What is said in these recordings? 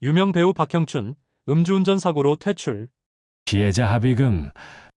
유명 배우 박형춘, 음주운전 사고로 퇴출. 피해자 합의금,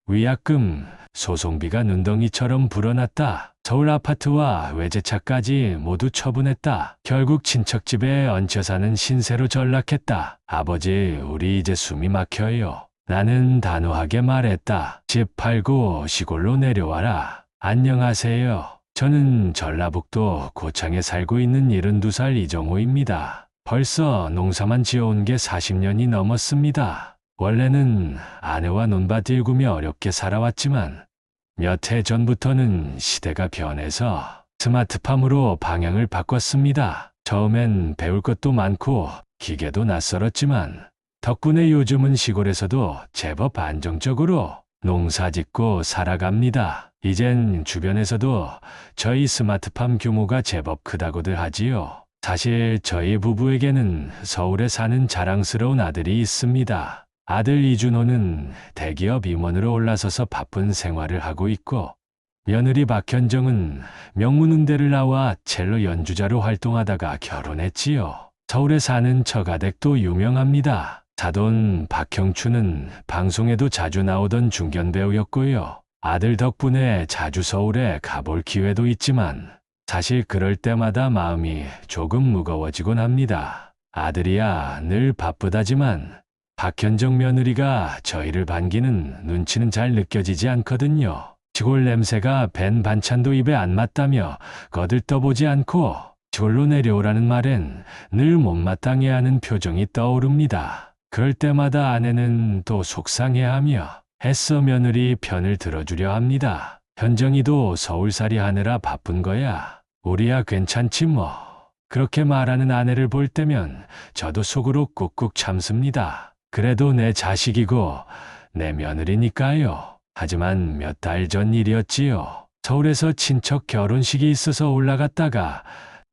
위약금, 소송비가 눈덩이처럼 불어났다. 서울 아파트와 외제차까지 모두 처분했다. 결국 친척 집에 얹혀 사는 신세로 전락했다. 아버지, 우리 이제 숨이 막혀요. 나는 단호하게 말했다. 집 팔고 시골로 내려와라. 안녕하세요. 저는 전라북도 고창에 살고 있는 72살 이정호입니다. 벌써 농사만 지어온 게 40년이 넘었습니다. 원래는 아내와 논밭 일구며 어렵게 살아왔지만 몇 해 전부터는 시대가 변해서 스마트팜으로 방향을 바꿨습니다. 처음엔 배울 것도 많고 기계도 낯설었지만 덕분에 요즘은 시골에서도 제법 안정적으로 농사 짓고 살아갑니다. 이젠 주변에서도 저희 스마트팜 규모가 제법 크다고들 하지요. 사실 저희 부부에게는 서울에 사는 자랑스러운 아들이 있습니다. 아들 이준호는 대기업 임원으로 올라서서 바쁜 생활을 하고 있고, 며느리 박현정은 명문음대를 나와 첼로 연주자로 활동하다가 결혼했지요. 서울에 사는 처가댁도 유명합니다. 사돈 박형춘은 방송에도 자주 나오던 중견 배우였고요. 아들 덕분에 자주 서울에 가볼 기회도 있지만 사실 그럴 때마다 마음이 조금 무거워지곤 합니다. 아들이야 늘 바쁘다지만 박현정 며느리가 저희를 반기는 눈치는 잘 느껴지지 않거든요. 시골 냄새가 밴 반찬도 입에 안 맞다며 거들떠보지 않고 시골로 내려오라는 말엔 늘 못마땅해하는 표정이 떠오릅니다. 그럴 때마다 아내는 또 속상해하며 애써 며느리 편을 들어주려 합니다. 현정이도 서울살이 하느라 바쁜 거야. 우리야 괜찮지 뭐. 그렇게 말하는 아내를 볼 때면 저도 속으로 꾹꾹 참습니다. 그래도 내 자식이고 내 며느리니까요. 하지만 몇 달 전 일이었지요. 서울에서 친척 결혼식이 있어서 올라갔다가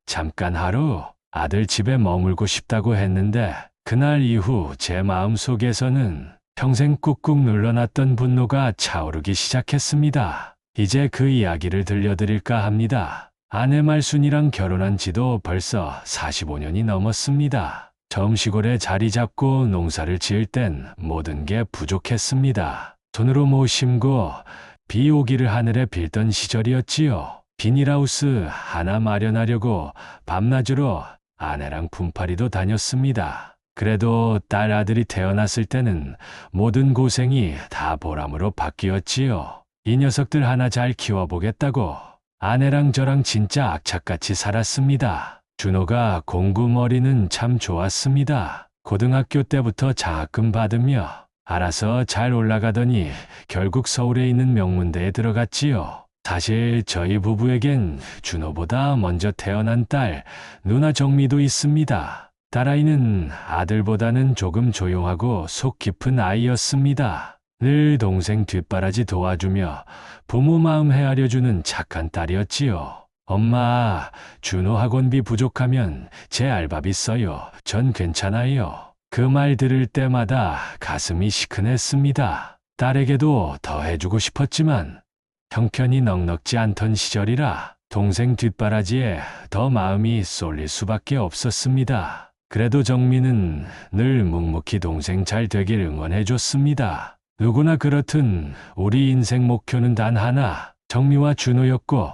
잠깐 하루 아들 집에 머물고 싶다고 했는데 그날 이후 제 마음속에서는 평생 꾹꾹 눌러놨던 분노가 차오르기 시작했습니다. 이제 그 이야기를 들려드릴까 합니다. 아내 말순이랑 결혼한 지도 벌써 45년이 넘었습니다. 처음 시골에 자리 잡고 농사를 지을 땐 모든 게 부족했습니다. 손으로 못 심고 비 오기를 하늘에 빌던 시절이었지요. 비닐하우스 하나 마련하려고 밤낮으로 아내랑 품팔이도 다녔습니다. 그래도 딸 아들이 태어났을 때는 모든 고생이 다 보람으로 바뀌었지요. 이 녀석들 하나 잘 키워보겠다고 아내랑 저랑 진짜 악착같이 살았습니다. 준호가 공부머리는 참 좋았습니다. 고등학교 때부터 장학금 받으며 알아서 잘 올라가더니 결국 서울에 있는 명문대에 들어갔지요. 사실 저희 부부에겐 준호보다 먼저 태어난 딸 누나 정미도 있습니다. 딸아이는 아들보다는 조금 조용하고 속 깊은 아이였습니다. 늘 동생 뒷바라지 도와주며 부모 마음 헤아려주는 착한 딸이었지요. 엄마, 준호 학원비 부족하면 제 알바비 써요. 전 괜찮아요. 그 말 들을 때마다 가슴이 시큰했습니다. 딸에게도 더 해주고 싶었지만 형편이 넉넉지 않던 시절이라 동생 뒷바라지에 더 마음이 쏠릴 수밖에 없었습니다. 그래도 정민은 늘 묵묵히 동생 잘 되길 응원해줬습니다. 누구나 그렇듯 우리 인생 목표는 단 하나, 정미와 준호였고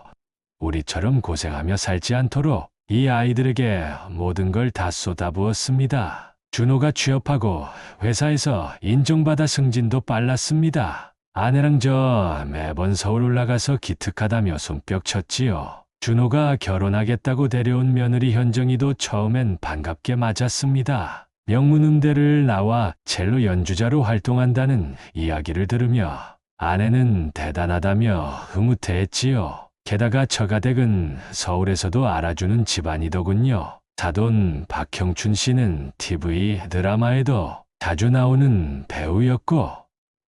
우리처럼 고생하며 살지 않도록 이 아이들에게 모든 걸 다 쏟아부었습니다. 준호가 취업하고 회사에서 인정받아 승진도 빨랐습니다. 아내랑 저 매번 서울 올라가서 기특하다며 손뼉 쳤지요. 준호가 결혼하겠다고 데려온 며느리 현정이도 처음엔 반갑게 맞았습니다. 명문음대를 나와 첼로 연주자로 활동한다는 이야기를 들으며 아내는 대단하다며 흐뭇해했지요. 게다가 처가댁은 서울에서도 알아주는 집안이더군요. 사돈 박형춘 씨는 TV 드라마에도 자주 나오는 배우였고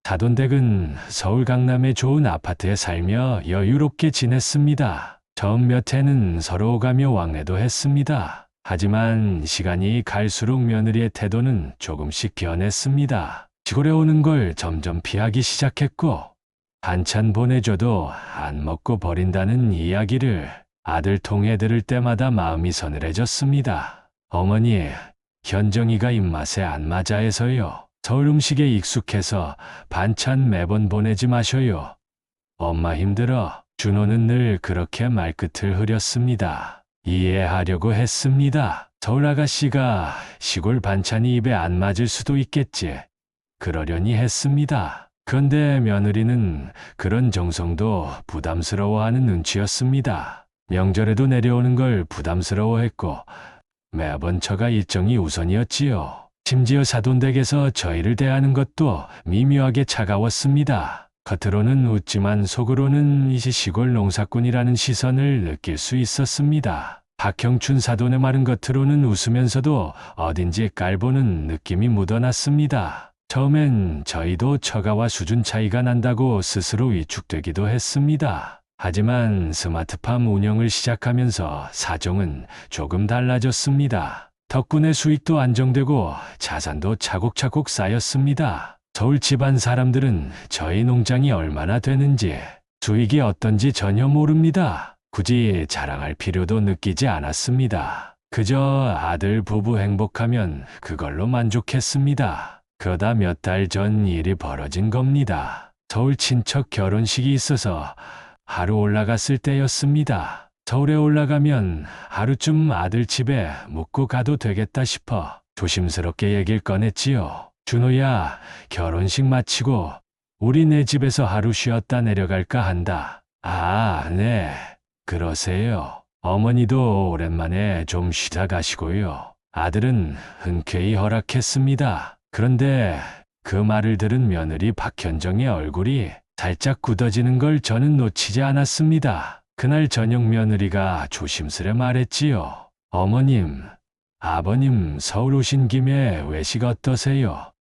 사돈댁은 서울 강남의 좋은 아파트에 살며 여유롭게 지냈습니다. 처음 몇 해는 서로 오가며 왕래도 했습니다. 하지만 시간이 갈수록 며느리의 태도는 조금씩 변했습니다. 시골에 오는 걸 점점 피하기 시작했고 반찬 보내줘도 안 먹고 버린다는 이야기를 아들 통해 들을 때마다 마음이 서늘해졌습니다. 어머니, 현정이가 입맛에 안 맞아 해서요. 서울 음식에 익숙해서 반찬 매번 보내지 마셔요. 엄마 힘들어. 준호는 늘 그렇게 말끝을 흐렸습니다. 이해하려고 했습니다. 서울 아가씨가 시골 반찬이 입에 안 맞을 수도 있겠지. 그러려니 했습니다. 그런데 며느리는 그런 정성도 부담스러워하는 눈치였습니다. 명절에도 내려오는 걸 부담스러워했고 매번 처가 일정이 우선이었지요. 심지어 사돈댁에서 저희를 대하는 것도 미묘하게 차가웠습니다. 겉으로는 웃지만 속으로는 이 시골 농사꾼이라는 시선을 느낄 수 있었습니다. 박형춘 사돈의 말은 겉으로는 웃으면서도 어딘지 깔보는 느낌이 묻어났습니다. 처음엔 저희도 처가와 수준 차이가 난다고 스스로 위축되기도 했습니다. 하지만 스마트팜 운영을 시작하면서 사정은 조금 달라졌습니다. 덕분에 수익도 안정되고 자산도 차곡차곡 쌓였습니다. 서울 집안 사람들은 저희 농장이 얼마나 되는지, 수익이 어떤지 전혀 모릅니다. 굳이 자랑할 필요도 느끼지 않았습니다. 그저 아들 부부 행복하면 그걸로 만족했습니다. 그러다 몇 달 전 일이 벌어진 겁니다. 서울 친척 결혼식이 있어서 하루 올라갔을 때였습니다. 서울에 올라가면 하루쯤 아들 집에 묵고 가도 되겠다 싶어 조심스럽게 얘기를 꺼냈지요. 준호야, 결혼식 마치고 우리 내 집에서 하루 쉬었다 내려갈까 한다. 아, 네. 그러세요. 어머니도 오랜만에 좀 쉬다 가시고요. 아들은 흔쾌히 허락했습니다. 그런데 그 말을 들은 며느리 박현정의 얼굴이 살짝 굳어지는 걸 저는 놓치지 않았습니다. 그날 저녁 며느리가 조심스레 말했지요. 어머님, 아버님 서울 오신 김에 외식 어떠세요?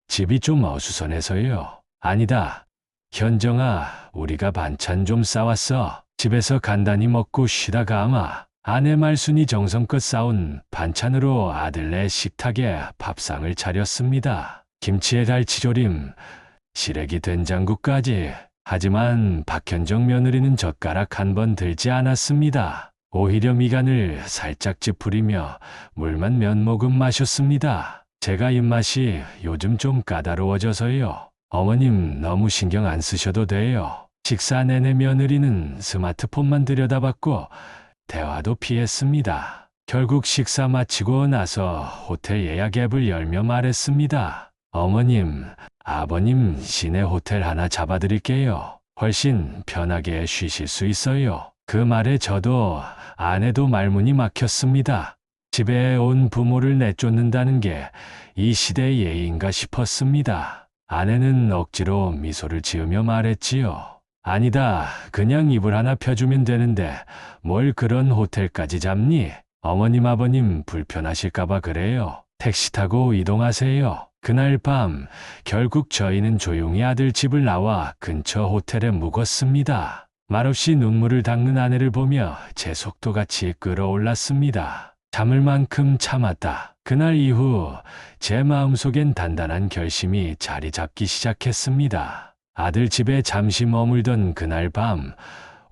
집이 좀 어수선해서요. 아니다. 현정아, 우리가 반찬 좀 싸왔어. 집에서 간단히 먹고 쉬다가 아마 아내 말순이 정성껏 싸운 반찬으로 아들네 식탁에 밥상을 차렸습니다. 김치에 갈치조림, 시래기 된장국까지. 하지만 박현정 며느리는 젓가락 한 번 들지 않았습니다. 오히려 미간을 살짝 찌푸리며 물만 몇 모금 마셨습니다. 제가 입맛이 요즘 좀 까다로워져서요. 어머님 너무 신경 안 쓰셔도 돼요. 식사 내내 며느리는 스마트폰만 들여다봤고 대화도 피했습니다. 결국 식사 마치고 나서 호텔 예약 앱을 열며 말했습니다. 어머님, 아버님 시내 호텔 하나 잡아드릴게요. 훨씬 편하게 쉬실 수 있어요. 그 말에 저도 아내도 말문이 막혔습니다. 집에 온 부모를 내쫓는다는 게 이 시대의 예의인가 싶었습니다. 아내는 억지로 미소를 지으며 말했지요. 아니다. 그냥 이불 하나 펴주면 되는데 뭘 그런 호텔까지 잡니? 어머님 아버님 불편하실까봐 그래요. 택시 타고 이동하세요. 그날 밤 결국 저희는 조용히 아들 집을 나와 근처 호텔에 묵었습니다. 말없이 눈물을 닦는 아내를 보며 제 속도같이 끌어올랐습니다. 참을 만큼 참았다. 그날 이후 제 마음속엔 단단한 결심이 자리 잡기 시작했습니다. 아들 집에 잠시 머물던 그날 밤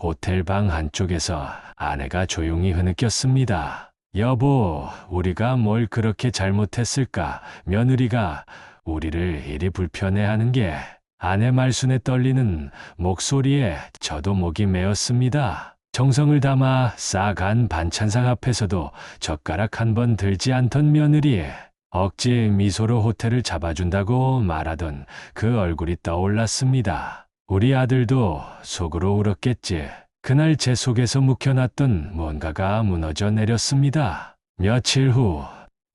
호텔 방 한쪽에서 아내가 조용히 흐느꼈습니다. 여보, 우리가 뭘 그렇게 잘못했을까? 며느리가 우리를 이리 불편해하는 게. 아내 말순에 떨리는 목소리에 저도 목이 메었습니다. 정성을 담아 싸간 반찬상 앞에서도 젓가락 한 번 들지 않던 며느리. 억지 미소로 호텔을 잡아준다고 말하던 그 얼굴이 떠올랐습니다. 우리 아들도 속으로 울었겠지. 그날 제 속에서 묵혀놨던 뭔가가 무너져 내렸습니다. 며칠 후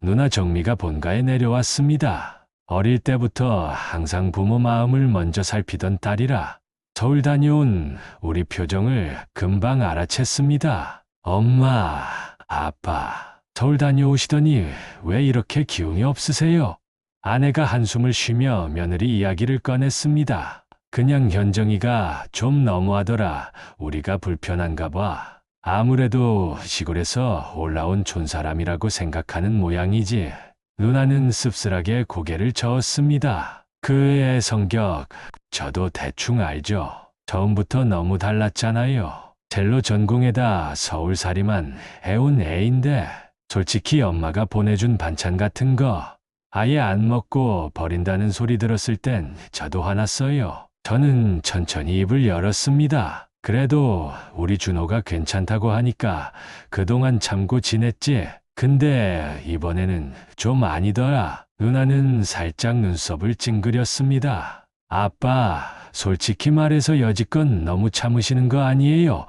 누나 정미가 본가에 내려왔습니다. 어릴 때부터 항상 부모 마음을 먼저 살피던 딸이라 서울 다녀온 우리 표정을 금방 알아챘습니다. 엄마, 아빠, 서울 다녀오시더니 왜 이렇게 기운이 없으세요? 아내가 한숨을 쉬며 며느리 이야기를 꺼냈습니다. 그냥 현정이가 좀 너무하더라. 우리가 불편한가 봐. 아무래도 시골에서 올라온 촌사람이라고 생각하는 모양이지. 누나는 씁쓸하게 고개를 저었습니다. 그의 성격, 저도 대충 알죠. 처음부터 너무 달랐잖아요. 첼로 전공에다 서울살이만 해온 애인데 솔직히 엄마가 보내준 반찬 같은 거 아예 안 먹고 버린다는 소리 들었을 땐 저도 화났어요. 저는 천천히 입을 열었습니다. 그래도 우리 준호가 괜찮다고 하니까 그동안 참고 지냈지. 근데 이번에는 좀 아니더라. 누나는 살짝 눈썹을 찡그렸습니다. 아빠, 솔직히 말해서 여지껏 너무 참으시는 거 아니에요?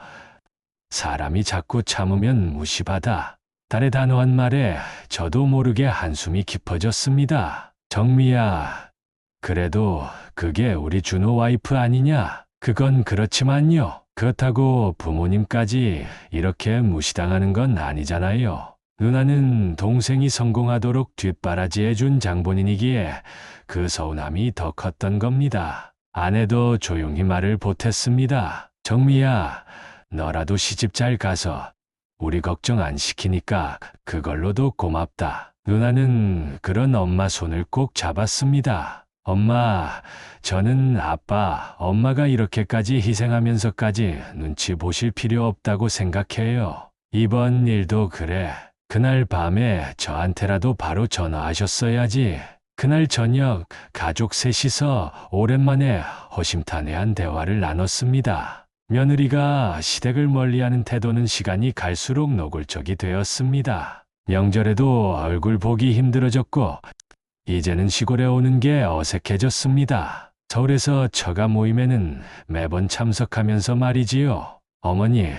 사람이 자꾸 참으면 무시받아. 딸의 단호한 말에 저도 모르게 한숨이 깊어졌습니다. 정미야, 그래도 그게 우리 준호 와이프 아니냐? 그건 그렇지만요. 그렇다고 부모님까지 이렇게 무시당하는 건 아니잖아요. 누나는 동생이 성공하도록 뒷바라지해준 장본인이기에 그 서운함이 더 컸던 겁니다. 아내도 조용히 말을 보탰습니다. 정미야, 너라도 시집 잘 가서 우리 걱정 안 시키니까 그걸로도 고맙다. 누나는 그런 엄마 손을 꼭 잡았습니다. 엄마, 저는 아빠, 엄마가 이렇게까지 희생하면서까지 눈치 보실 필요 없다고 생각해요. 이번 일도 그래. 그날 밤에 저한테라도 바로 전화하셨어야지. 그날 저녁 가족 셋이서 오랜만에 허심탄회한 대화를 나눴습니다. 며느리가 시댁을 멀리하는 태도는 시간이 갈수록 노골적이 되었습니다. 명절에도 얼굴 보기 힘들어졌고 이제는 시골에 오는 게 어색해졌습니다. 서울에서 처가 모임에는 매번 참석하면서 말이지요. 어머니,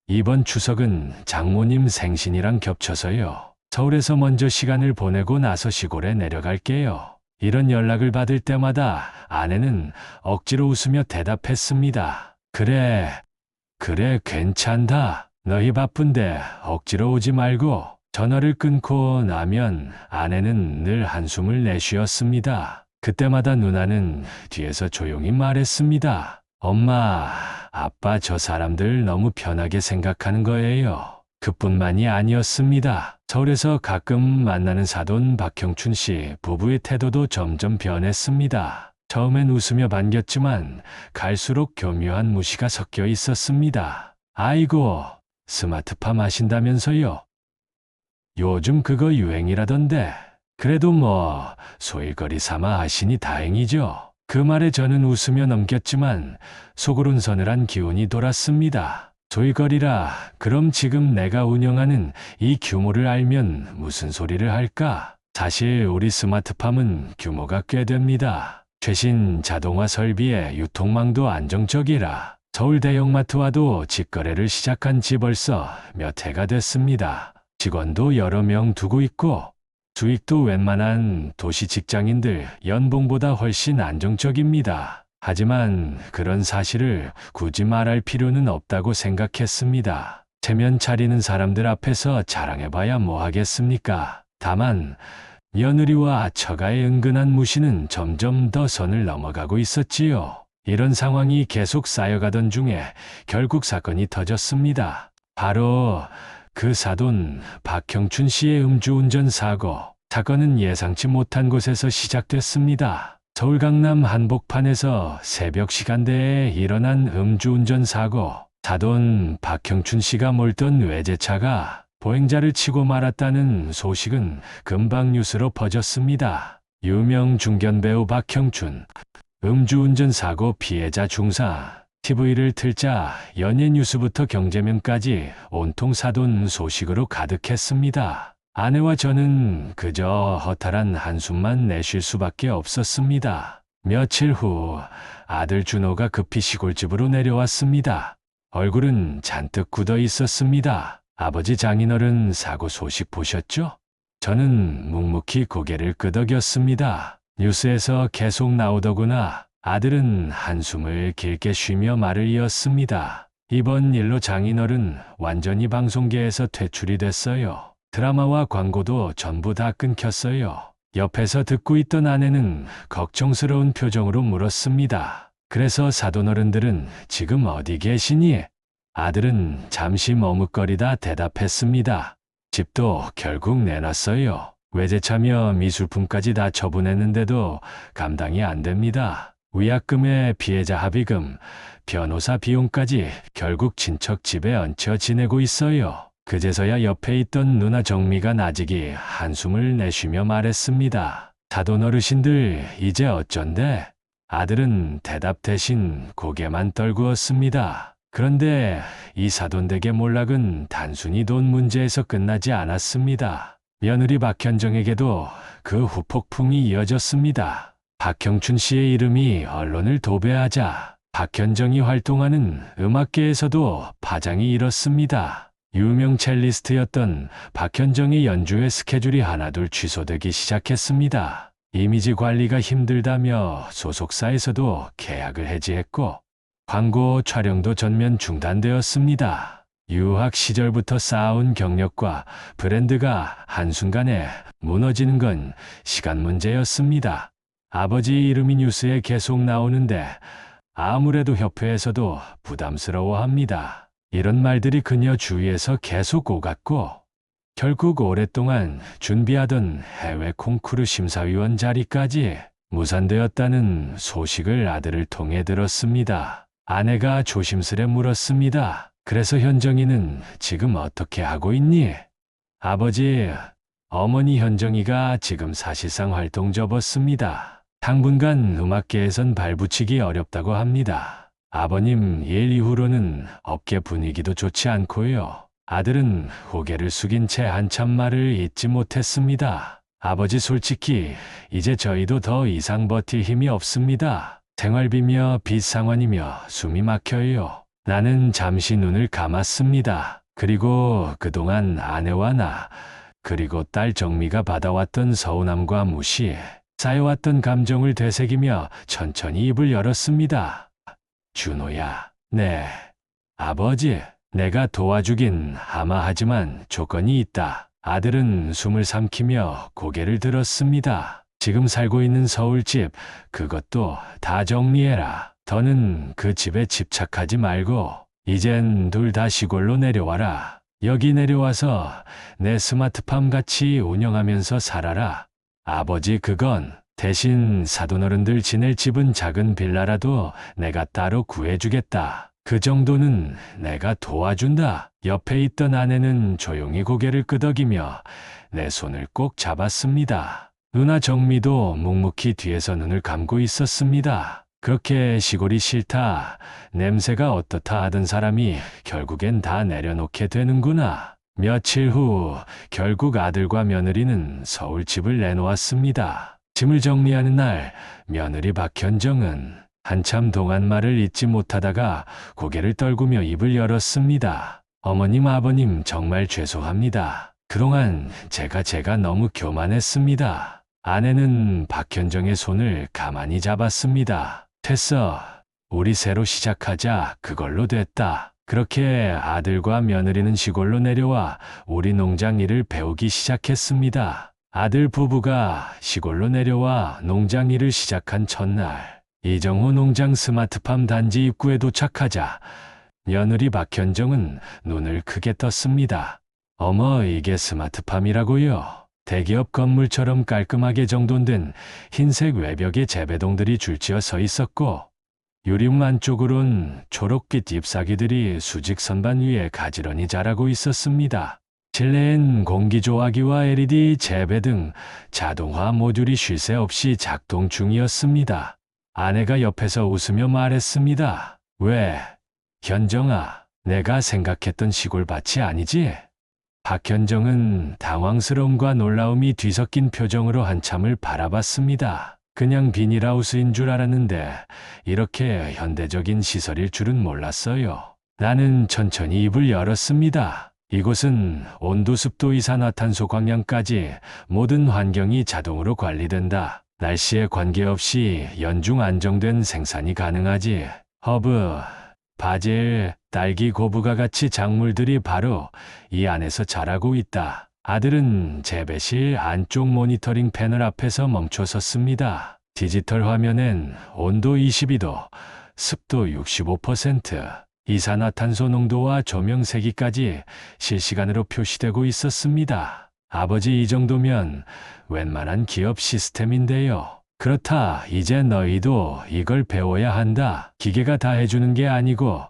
이번 추석은 장모님 생신이랑 겹쳐서요. 서울에서 먼저 시간을 보내고 나서 시골에 내려갈게요. 이런 연락을 받을 때마다 아내는 억지로 웃으며 대답했습니다. 그래, 괜찮다. 너희 바쁜데 억지로 오지 말고. 전화를 끊고 나면 아내는 늘 한숨을 내쉬었습니다. 그때마다 누나는 뒤에서 조용히 말했습니다. 엄마, 아빠 저 사람들 너무 편하게 생각하는 거예요. 그뿐만이 아니었습니다. 서울에서 가끔 만나는 사돈 박형춘 씨 부부의 태도도 점점 변했습니다. 처음엔 웃으며 반겼지만 갈수록 교묘한 무시가 섞여 있었습니다. 아이고, 스마트팜 하신다면서요? 요즘 그거 유행이라던데. 그래도 뭐 소일거리 삼아 하시니 다행이죠. 그 말에 저는 웃으며 넘겼지만 속으론 서늘한 기운이 돌았습니다. 소일거리라 그럼 지금 내가 운영하는 이 규모를 알면 무슨 소리를 할까? 사실 우리 스마트팜은 규모가 꽤 됩니다. 최신 자동화 설비에 유통망도 안정적이라 서울 대형마트와도 직거래를 시작한 지 벌써 몇 해가 됐습니다. 직원도 여러 명 두고 있고 수익도 웬만한 도시 직장인들 연봉보다 훨씬 안정적입니다. 하지만 그런 사실을 굳이 말할 필요는 없다고 생각했습니다. 체면 차리는 사람들 앞에서 자랑해봐야 뭐 하겠습니까? 다만 며느리와 처가의 은근한 무시는 점점 더 선을 넘어가고 있었지요. 이런 상황이 계속 쌓여가던 중에 결국 사건이 터졌습니다. 바로 그 사돈 박형춘 씨의 음주운전 사고. 사건은 예상치 못한 곳에서 시작됐습니다. 서울 강남 한복판에서 새벽 시간대에 일어난 음주운전 사고. 사돈 박형춘 씨가 몰던 외제차가 보행자를 치고 말았다는 소식은 금방 뉴스로 퍼졌습니다. 유명 중견배우 박형춘, 음주운전 사고 피해자 중사. TV를 틀자 연예 뉴스부터 경제면까지 온통 사돈 소식으로 가득했습니다. 아내와 저는 그저 허탈한 한숨만 내쉴 수밖에 없었습니다. 며칠 후 아들 준호가 급히 시골집으로 내려왔습니다. 얼굴은 잔뜩 굳어 있었습니다. 아버지 장인어른 사고 소식 보셨죠? 저는 묵묵히 고개를 끄덕였습니다. 뉴스에서 계속 나오더구나. 아들은 한숨을 길게 쉬며 말을 이었습니다. 이번 일로 장인어른 완전히 방송계에서 퇴출이 됐어요. 드라마와 광고도 전부 다 끊겼어요. 옆에서 듣고 있던 아내는 걱정스러운 표정으로 물었습니다. 그래서 사돈어른들은 지금 어디 계시니? 아들은 잠시 머뭇거리다 대답했습니다. 집도 결국 내놨어요. 외제차며 미술품까지 다 처분했는데도 감당이 안 됩니다. 위약금에 피해자 합의금, 변호사 비용까지 결국 친척 집에 얹혀 지내고 있어요. 그제서야 옆에 있던 누나 정미가 나직이 한숨을 내쉬며 말했습니다. 사돈 어르신들 이제 어쩐데? 아들은 대답 대신 고개만 떨구었습니다. 그런데 이 사돈댁의 몰락은 단순히 돈 문제에서 끝나지 않았습니다. 며느리 박현정에게도 그 후폭풍이 이어졌습니다. 박형춘 씨의 이름이 언론을 도배하자 박현정이 활동하는 음악계에서도 파장이 일었습니다. 유명 첼리스트였던 박현정의 연주회 스케줄이 하나둘 취소되기 시작했습니다. 이미지 관리가 힘들다며 소속사에서도 계약을 해지했고 광고 촬영도 전면 중단되었습니다. 유학 시절부터 쌓아온 경력과 브랜드가 한순간에 무너지는 건 시간 문제였습니다. 아버지 이름이 뉴스에 계속 나오는데 아무래도 협회에서도 부담스러워합니다. 이런 말들이 그녀 주위에서 계속 오갔고 결국 오랫동안 준비하던 해외 콩쿠르 심사위원 자리까지 무산되었다는 소식을 아들을 통해 들었습니다. 아내가 조심스레 물었습니다. 그래서 현정이는 지금 어떻게 하고 있니? 아버지, 어머니 현정이가 지금 사실상 활동 접었습니다. 당분간 음악계에선 발붙이기 어렵다고 합니다. 아버님 일 이후로는 업계 분위기도 좋지 않고요. 아들은 고개를 숙인 채 한참 말을 잇지 못했습니다. 아버지 솔직히 이제 저희도 더 이상 버틸 힘이 없습니다. 생활비며 빚 상환이며 숨이 막혀요. 나는 잠시 눈을 감았습니다. 그리고 그동안 아내와 나, 그리고 딸 정미가 받아왔던 서운함과 무시, 쌓여왔던 감정을 되새기며 천천히 입을 열었습니다. 준호야, 네. 아버지, 내가 도와주긴 하마하지만 조건이 있다. 아들은 숨을 삼키며 고개를 들었습니다. 지금 살고 있는 서울집, 그것도 다 정리해라. 더는 그 집에 집착하지 말고 이젠 둘 다 시골로 내려와라. 여기 내려와서 내 스마트팜 같이 운영하면서 살아라. 아버지 그건 대신 사돈어른들 지낼 집은 작은 빌라라도 내가 따로 구해주겠다. 그 정도는 내가 도와준다. 옆에 있던 아내는 조용히 고개를 끄덕이며 내 손을 꼭 잡았습니다. 누나 정미도 묵묵히 뒤에서 눈을 감고 있었습니다. 그렇게 시골이 싫다, 냄새가 어떻다 하던 사람이 결국엔 다 내려놓게 되는구나. 며칠 후 결국 아들과 며느리는 서울집을 내놓았습니다. 짐을 정리하는 날 며느리 박현정은 한참 동안 말을 잇지 못하다가 고개를 떨구며 입을 열었습니다. 어머님 아버님 정말 죄송합니다. 그동안 제가 너무 교만했습니다. 아내는 박현정의 손을 가만히 잡았습니다. 됐어. 우리 새로 시작하자. 그걸로 됐다. 그렇게 아들과 며느리는 시골로 내려와 우리 농장 일을 배우기 시작했습니다. 아들 부부가 시골로 내려와 농장 일을 시작한 첫날, 이정호 농장 스마트팜 단지 입구에 도착하자 며느리 박현정은 눈을 크게 떴습니다. 어머, 이게 스마트팜이라고요? 대기업 건물처럼 깔끔하게 정돈된 흰색 외벽에 재배동들이 줄지어 서 있었고 유림 안쪽으론 초록빛 잎사귀들이 수직 선반 위에 가지런히 자라고 있었습니다. 실내엔 공기조화기와 LED 재배 등 자동화 모듈이 쉴 새 없이 작동 중이었습니다. 아내가 옆에서 웃으며 말했습니다. 왜, 현정아, 내가 생각했던 시골밭이 아니지? 박현정은 당황스러움과 놀라움이 뒤섞인 표정으로 한참을 바라봤습니다. 그냥 비닐하우스인 줄 알았는데 이렇게 현대적인 시설일 줄은 몰랐어요. 나는 천천히 입을 열었습니다. 이곳은 온도, 습도, 이산화탄소 광량까지 모든 환경이 자동으로 관리된다. 날씨에 관계없이 연중 안정된 생산이 가능하지. 허브, 바질, 딸기, 고부가 같이 작물들이 바로 이 안에서 자라고 있다. 아들은 재배실 안쪽 모니터링 패널 앞에서 멈춰 섰습니다. 디지털 화면엔 온도 22도, 습도 65%, 이산화탄소 농도와 조명 세기까지 실시간으로 표시되고 있었습니다. 아버지, 이 정도면 웬만한 기업 시스템인데요. 그렇다, 이제 너희도 이걸 배워야 한다. 기계가 다 해주는 게 아니고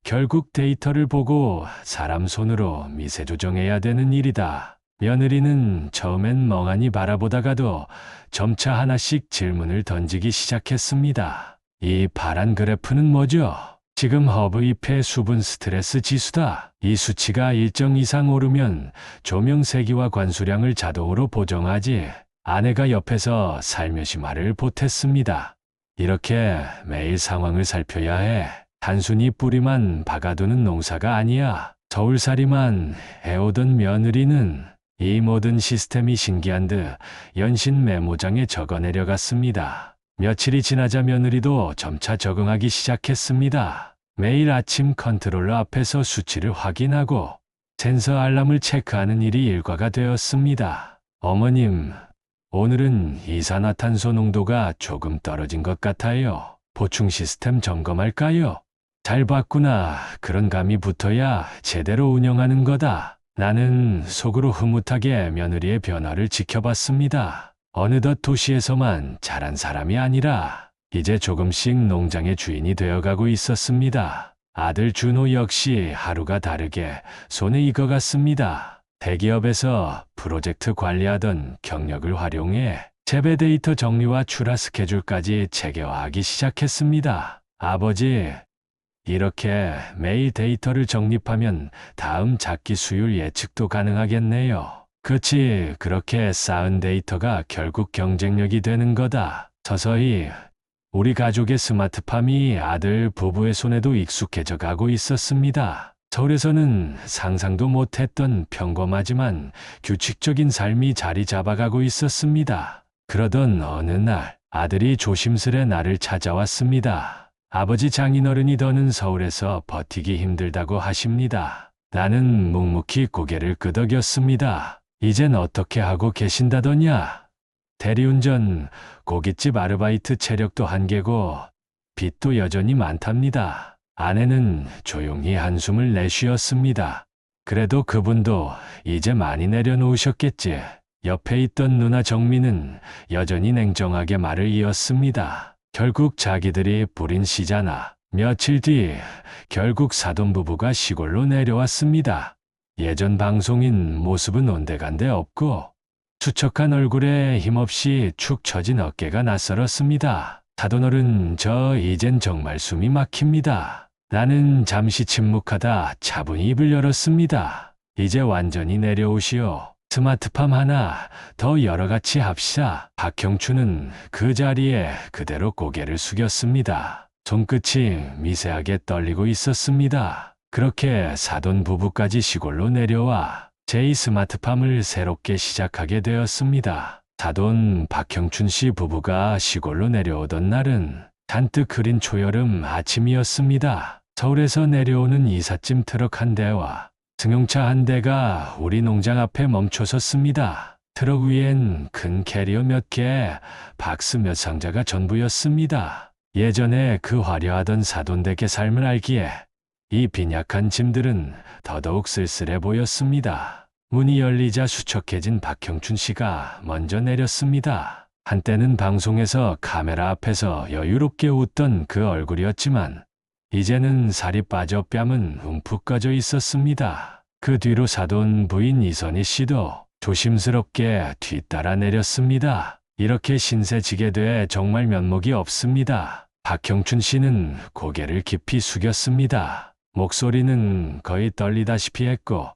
결국 데이터를 보고 사람 손으로 미세 조정해야 되는 일이다. 며느리는 처음엔 멍하니 바라보다가도 점차 하나씩 질문을 던지기 시작했습니다. 이 파란 그래프는 뭐죠? 지금 허브 잎의 수분 스트레스 지수다. 이 수치가 일정 이상 오르면 조명 세기와 관수량을 자동으로 보정하지. 아내가 옆에서 살며시 말을 보탰습니다. 이렇게 매일 상황을 살펴야 해. 단순히 뿌리만 박아두는 농사가 아니야. 서울살이만 해오던 며느리는 이 모든 시스템이 신기한 듯 연신 메모장에 적어 내려갔습니다. 며칠이 지나자 며느리도 점차 적응하기 시작했습니다. 매일 아침 컨트롤러 앞에서 수치를 확인하고 센서 알람을 체크하는 일이 일과가 되었습니다. 어머님, 오늘은 이산화탄소 농도가 조금 떨어진 것 같아요. 보충 시스템 점검할까요? 잘 봤구나. 그런 감이 붙어야 제대로 운영하는 거다. 나는 속으로 흐뭇하게 며느리의 변화를 지켜봤습니다. 어느덧 도시에서만 자란 사람이 아니라 이제 조금씩 농장의 주인이 되어가고 있었습니다. 아들 준호 역시 하루가 다르게 손에 익어갔습니다. 대기업에서 프로젝트 관리하던 경력을 활용해 재배 데이터 정리와 출하 스케줄까지 체계화하기 시작했습니다. 아버지, 이렇게 매일 데이터를 정립하면 다음 작기 수율 예측도 가능하겠네요. 그치, 그렇게 쌓은 데이터가 결국 경쟁력이 되는 거다. 서서히 우리 가족의 스마트팜이 아들 부부의 손에도 익숙해져 가고 있었습니다. 서울에서는 상상도 못했던 평범하지만 규칙적인 삶이 자리 잡아가고 있었습니다. 그러던 어느 날 아들이 조심스레 나를 찾아왔습니다. 아버지 장인어른이 더는 서울에서 버티기 힘들다고 하십니다. 나는 묵묵히 고개를 끄덕였습니다. 이젠 어떻게 하고 계신다더냐? 대리운전, 고깃집 아르바이트 체력도 한계고 빚도 여전히 많답니다. 아내는 조용히 한숨을 내쉬었습니다. 그래도 그분도 이제 많이 내려놓으셨겠지. 옆에 있던 누나 정민은 여전히 냉정하게 말을 이었습니다. 결국 자기들이 뿌린 씨잖아. 며칠 뒤 결국 사돈 부부가 시골로 내려왔습니다. 예전 방송인 모습은 온데간데 없고 수척한 얼굴에 힘없이 축 처진 어깨가 낯설었습니다. 사돈어른, 저 이젠 정말 숨이 막힙니다. 나는 잠시 침묵하다 차분히 입을 열었습니다. 이제 완전히 내려오시오. 스마트팜 하나 더 여러같이 합시다. 박형춘은 그 자리에 그대로 고개를 숙였습니다. 손끝이 미세하게 떨리고 있었습니다. 그렇게 사돈 부부까지 시골로 내려와 제2 스마트팜을 새롭게 시작하게 되었습니다. 사돈 박형춘 씨 부부가 시골로 내려오던 날은 잔뜩 흐린 초여름 아침이었습니다. 서울에서 내려오는 이삿짐 트럭 한 대와 승용차 한 대가 우리 농장 앞에 멈춰섰습니다. 트럭 위엔 큰 캐리어 몇 개, 박스 몇 상자가 전부였습니다. 예전에 그 화려하던 사돈댁의 삶을 알기에 이 빈약한 짐들은 더더욱 쓸쓸해 보였습니다. 문이 열리자 수척해진 박형춘 씨가 먼저 내렸습니다. 한때는 방송에서 카메라 앞에서 여유롭게 웃던 그 얼굴이었지만 이제는 살이 빠져 뺨은 움푹 꺼져 있었습니다. 그 뒤로 사돈 부인 이선희 씨도 조심스럽게 뒤따라 내렸습니다. 이렇게 신세지게 돼 정말 면목이 없습니다. 박형춘 씨는 고개를 깊이 숙였습니다. 목소리는 거의 떨리다시피 했고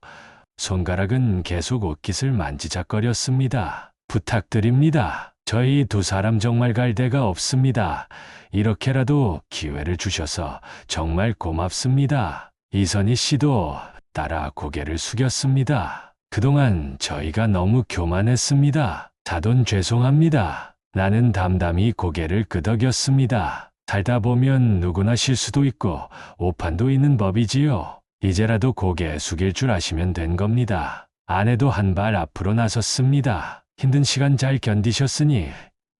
손가락은 계속 옷깃을 만지작거렸습니다. 부탁드립니다. 저희 두 사람 정말 갈 데가 없습니다. 이렇게라도 기회를 주셔서 정말 고맙습니다. 이선희 씨도 따라 고개를 숙였습니다. 그동안 저희가 너무 교만했습니다. 사돈 죄송합니다. 나는 담담히 고개를 끄덕였습니다. 살다 보면 누구나 실수도 있고 오판도 있는 법이지요. 이제라도 고개 숙일 줄 아시면 된 겁니다. 아내도 한 발 앞으로 나섰습니다. 힘든 시간 잘 견디셨으니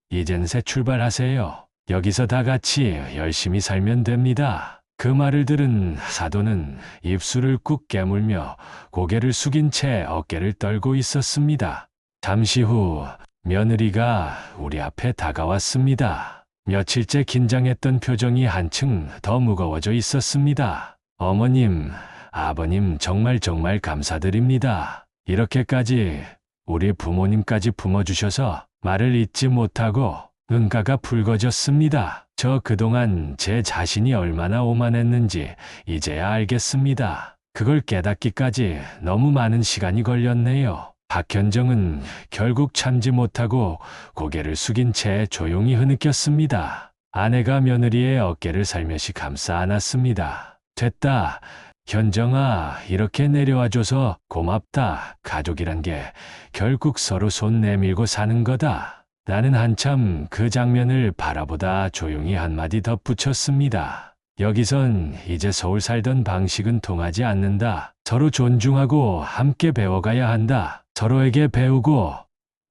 이젠 새 출발하세요. 여기서 다 같이 열심히 살면 됩니다. 그 말을 들은 사돈은 입술을 꾹 깨물며 고개를 숙인 채 어깨를 떨고 있었습니다. 잠시 후 며느리가 우리 앞에 다가왔습니다. 며칠째 긴장했던 표정이 한층 더 무거워져 있었습니다. 어머님, 아버님 정말 정말 감사드립니다. 이렇게까지 우리 부모님까지 품어주셔서 말을 잇지 못하고 눈가가 붉어졌습니다. 저 그동안 제 자신이 얼마나 오만했는지 이제야 알겠습니다. 그걸 깨닫기까지 너무 많은 시간이 걸렸네요. 박현정은 결국 참지 못하고 고개를 숙인 채 조용히 흐느꼈습니다. 아내가 며느리의 어깨를 살며시 감싸 안았습니다. 됐다. 현정아, 이렇게 내려와줘서 고맙다. 가족이란 게 결국 서로 손 내밀고 사는 거다. 나는 한참 그 장면을 바라보다 조용히 한마디 덧붙였습니다. 여기선 이제 서울 살던 방식은 통하지 않는다. 서로 존중하고 함께 배워가야 한다. 서로에게 배우고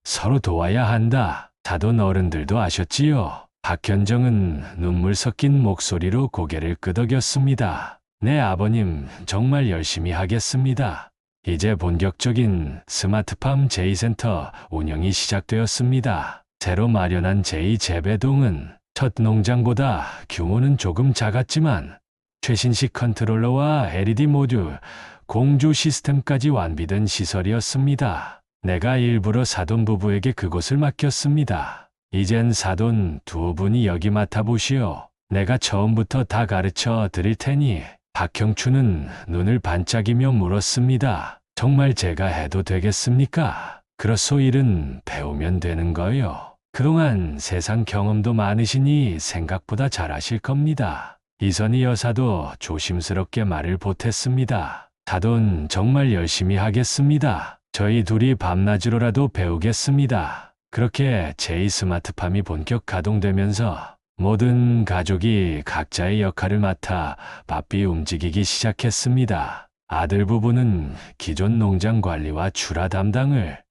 서로 도와야 한다. 사돈 어른들도 아셨지요? 박현정은 눈물 섞인 목소리로 고개를 끄덕였습니다. 네, 아버님, 정말 열심히 하겠습니다. 이제 본격적인 스마트팜 제2센터 운영이 시작되었습니다. 새로 마련한 제2재배동은 첫 농장보다 규모는 조금 작았지만 최신식 컨트롤러와 LED 모듈, 공조 시스템까지 완비된 시설이었습니다. 내가 일부러 사돈 부부에게 그곳을 맡겼습니다. 이젠 사돈 두 분이 여기 맡아보시오. 내가 처음부터 다 가르쳐 드릴 테니. 박형춘은 눈을 반짝이며 물었습니다. 정말 제가 해도 되겠습니까? 그렇소, 일은 배우면 되는 거요. 그동안 세상 경험도 많으시니 생각보다 잘하실 겁니다. 이선희 여사도 조심스럽게 말을 보탰습니다. 사돈 정말 열심히 하겠습니다. 저희 둘이 밤낮으로라도 배우겠습니다. 그렇게 제2 스마트팜이 본격 가동되면서 모든 가족이 각자의 역할을 맡아 바삐 움직이기 시작했습니다. 아들 부부는 기존 농장 관리와 출하 담당을,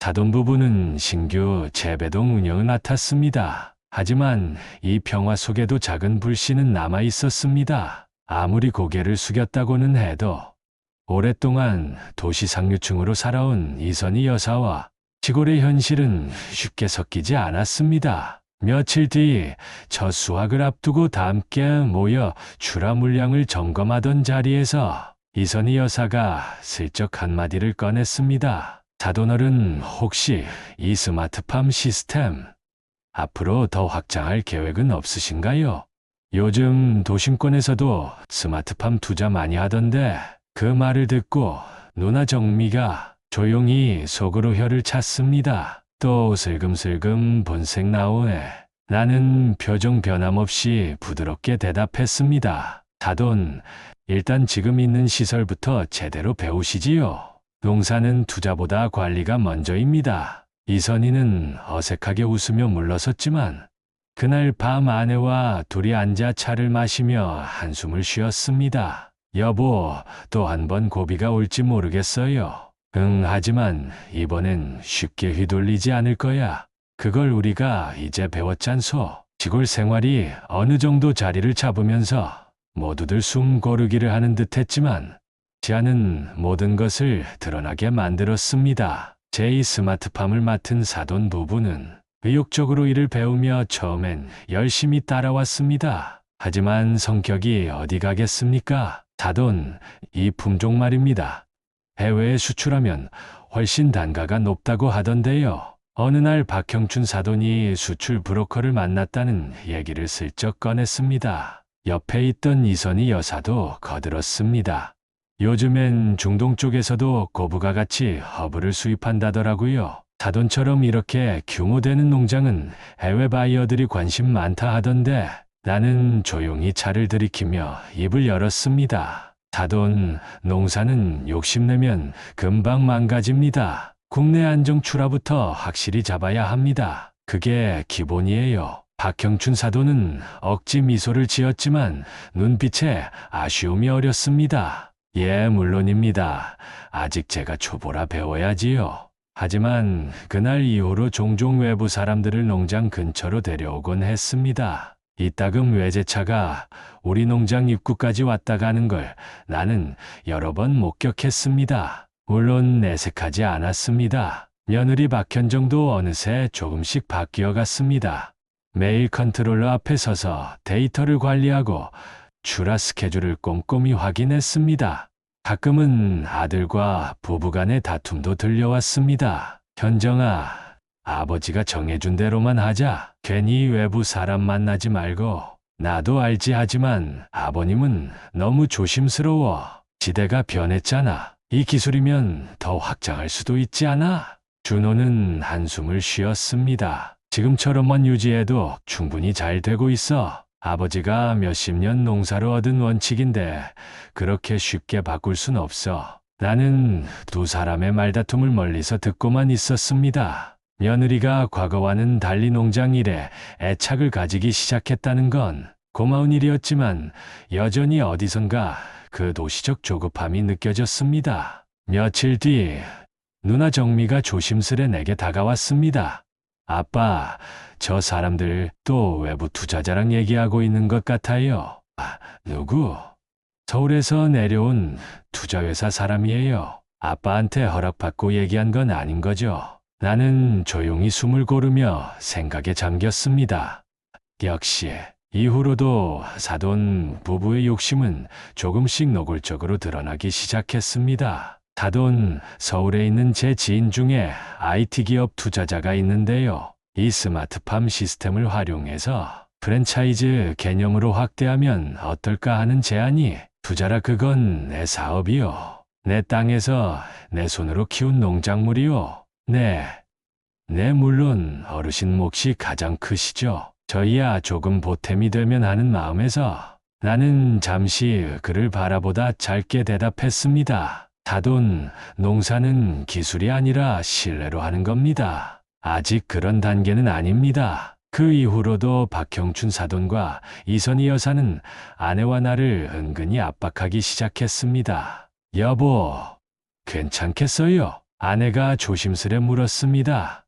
사돈 부부는 신규 재배동 운영을 맡았습니다. 하지만 이 평화 속에도 작은 불씨는 남아 있었습니다. 아무리 고개를 숙였다고는 해도 오랫동안 도시 상류층으로 살아온 이선희 여사와 시골의 현실은 쉽게 섞이지 않았습니다. 며칠 뒤 첫 수확을 앞두고 다 함께 모여 출하 물량을 점검하던 자리에서 이선희 여사가 슬쩍 한마디를 꺼냈습니다. 사돈어른, 혹시 이 스마트팜 시스템 앞으로 더 확장할 계획은 없으신가요? 요즘 도심권에서도 스마트팜 투자 많이 하던데. 그 말을 듣고 누나 정미가 조용히 속으로 혀를 찼습니다. 또 슬금슬금 본색 나오네. 나는 표정 변함없이 부드럽게 대답했습니다. 사돈, 일단 지금 있는 시설부터 제대로 배우시지요. 농사는 투자보다 관리가 먼저입니다. 이선희는 어색하게 웃으며 물러섰지만 그날 밤 아내와 둘이 앉아 차를 마시며 한숨을 쉬었습니다. 여보, 또 한 번 고비가 올지 모르겠어요. 응, 하지만 이번엔 쉽게 휘둘리지 않을 거야. 그걸 우리가 이제 배웠잖소. 시골 생활이 어느 정도 자리를 잡으면서 모두들 숨 고르기를 하는 듯 했지만 제안은 모든 것을 드러나게 만들었습니다. 제2 스마트팜을 맡은 사돈 부부는 의욕적으로 일을 배우며 처음엔 열심히 따라왔습니다. 하지만 성격이 어디 가겠습니까? 사돈, 이 품종 말입니다. 해외에 수출하면 훨씬 단가가 높다고 하던데요. 어느 날 박형춘 사돈이 수출 브로커를 만났다는 얘기를 슬쩍 꺼냈습니다. 옆에 있던 이선희 여사도 거들었습니다. 요즘엔 중동 쪽에서도 고부가 같이 허브를 수입한다더라고요. 사돈처럼 이렇게 규모되는 농장은 해외 바이어들이 관심 많다 하던데. 나는 조용히 차를 들이키며 입을 열었습니다. 사돈, 농사는 욕심내면 금방 망가집니다. 국내 안정 출하부터 확실히 잡아야 합니다. 그게 기본이에요. 박형춘 사돈은 억지 미소를 지었지만 눈빛에 아쉬움이 어렸습니다. 예, 물론입니다. 아직 제가 초보라 배워야지요. 하지만 그날 이후로 종종 외부 사람들을 농장 근처로 데려오곤 했습니다. 이따금 외제차가 우리 농장 입구까지 왔다 가는 걸 나는 여러 번 목격했습니다. 물론 내색하지 않았습니다. 며느리 박현정도 어느새 조금씩 바뀌어 갔습니다. 매일 컨트롤러 앞에 서서 데이터를 관리하고 출하 스케줄을 꼼꼼히 확인했습니다. 가끔은 아들과 부부간의 다툼도 들려왔습니다. 현정아, 아버지가 정해준 대로만 하자. 괜히 외부 사람 만나지 말고. 나도 알지 하지만 아버님은 너무 조심스러워. 시대가 변했잖아. 이 기술이면 더 확장할 수도 있지 않아? 준호는 한숨을 쉬었습니다. 지금처럼만 유지해도 충분히 잘 되고 있어. 아버지가 몇십 년 농사로 얻은 원칙인데 그렇게 쉽게 바꿀 순 없어. 나는 두 사람의 말다툼을 멀리서 듣고만 있었습니다. 며느리가 과거와는 달리 농장 일에 애착을 가지기 시작했다는 건 고마운 일이었지만 여전히 어디선가 그 도시적 조급함이 느껴졌습니다. 며칠 뒤 누나 정미가 조심스레 내게 다가왔습니다. 아빠, 저 사람들 또 외부 투자자랑 얘기하고 있는 것 같아요. 누구? 서울에서 내려온 투자회사 사람이에요. 아빠한테 허락받고 얘기한 건 아닌 거죠. 나는 조용히 숨을 고르며 생각에 잠겼습니다. 역시 이후로도 사돈 부부의 욕심은 조금씩 노골적으로 드러나기 시작했습니다. 사돈, 서울에 있는 제 지인 중에 IT 기업 투자자가 있는데요. 이 스마트팜 시스템을 활용해서 프랜차이즈 개념으로 확대하면 어떨까 하는 제안이. 투자라 그건 내 사업이요. 내 땅에서 내 손으로 키운 농작물이요. 네, 물론 어르신 몫이 가장 크시죠. 저희야 조금 보탬이 되면 하는 마음에서. 나는 잠시 그를 바라보다 짧게 대답했습니다. 사돈, 농사는 기술이 아니라 신뢰로 하는 겁니다. 아직 그런 단계는 아닙니다. 그 이후로도 박형춘 사돈과 이선희 여사는 아내와 나를 은근히 압박하기 시작했습니다. 여보, 괜찮겠어요? 아내가 조심스레 물었습니다.